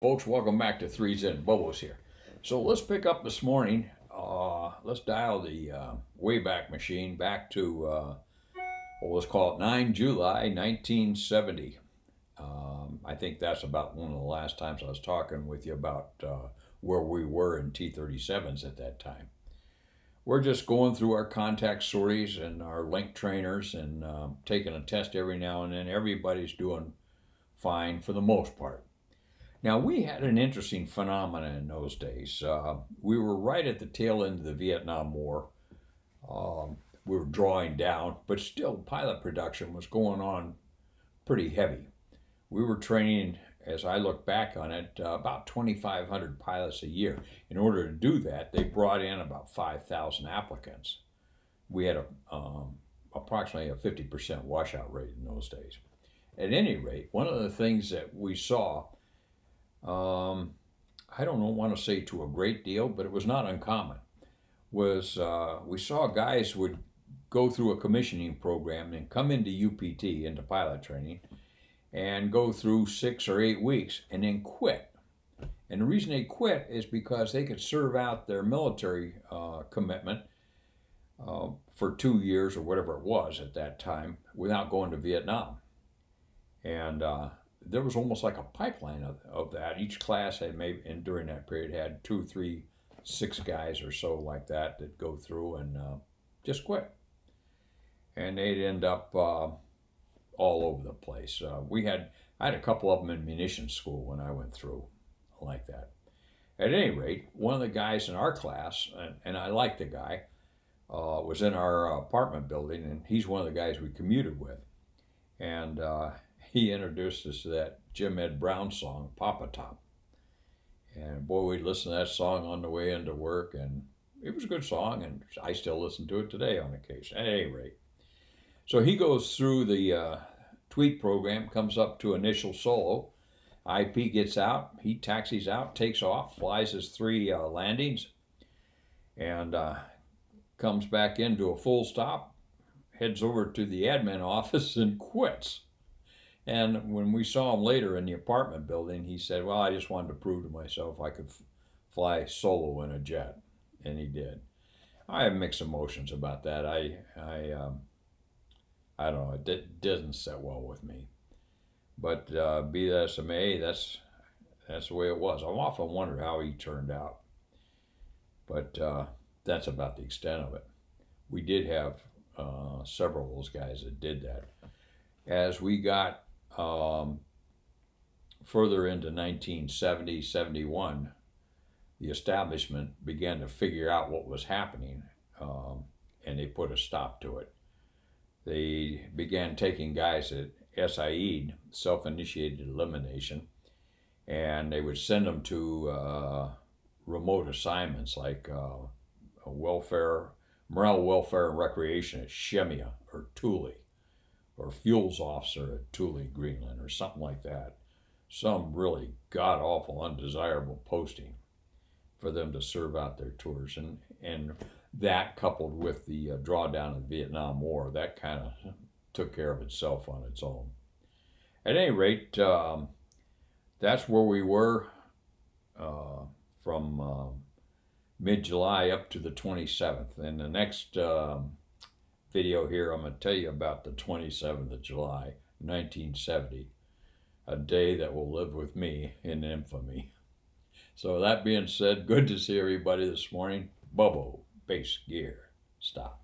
Folks, welcome back to Threes and Bubbles here. So let's pick up this morning. Let's dial the Wayback Machine back to, let's call it 9 July 1970. I think that's about one of the last times I was talking with you about where we were in T37s at that time. We're just going through our contact sorties and our link trainers and taking a test every now and then. Everybody's doing fine for the most part. Now, we had an interesting phenomenon in those days. We were right at the tail end of the Vietnam War. We were drawing down, but still, pilot production was going on pretty heavy. We were training, as I look back on it, about 2,500 pilots a year. In order to do that, they brought in about 5,000 applicants. We had approximately a 50% washout rate in those days. At any rate, one of the things that we saw, I don't want to say to a great deal, but it was not uncommon, was we saw guys would go through a commissioning program and come into UPT, into pilot training, and go through 6 or 8 weeks and then quit. And the reason they quit is because they could serve out their military commitment for 2 years or whatever it was at that time without going to Vietnam. And there was almost like a pipeline of that. Each class had maybe, and during that period, had 2, 3, 6 guys or so like that go through and just quit. And they'd end up all over the place. I had a couple of them in munitions school when I went through like that. At any rate, one of the guys in our class, and I liked the guy, was in our apartment building, and he's one of the guys we commuted with. And he introduced us to that Jim Ed Brown song, Papat. And boy, we'd listen to that song on the way into work, and it was a good song, and I still listen to it today on occasion. At any rate, so he goes through the tweet program, comes up to initial solo. IP gets out, he taxis out, takes off, flies his 3 landings, and comes back into a full stop, heads over to the admin office and quits. And when we saw him later in the apartment building, he said, well, I just wanted to prove to myself I could fly solo in a jet. And he did. I have mixed emotions about that. I don't know, it doesn't set well with me. But be that as it may, that's the way it was. I've often wondered how he turned out. But that's about the extent of it. We did have several of those guys that did that. As we got further into 1970, 71, the establishment began to figure out what was happening, and they put a stop to it. They began taking guys that SIE'd, self-initiated elimination, and they would send them to remote assignments like morale, welfare, and recreation at Shemya or Thule, or fuels officer at Thule, Greenland, or something like that. Some really god-awful, undesirable posting for them to serve out their tours. And that, coupled with the drawdown of the Vietnam War, that kind of took care of itself on its own. At any rate, that's where we were from mid-July up to the 27th. And the next video here, I'm going to tell you about the 27th of July, 1970, a day that will live with me in infamy. So that being said, good to see everybody this morning. Bubbo, base gear, stop.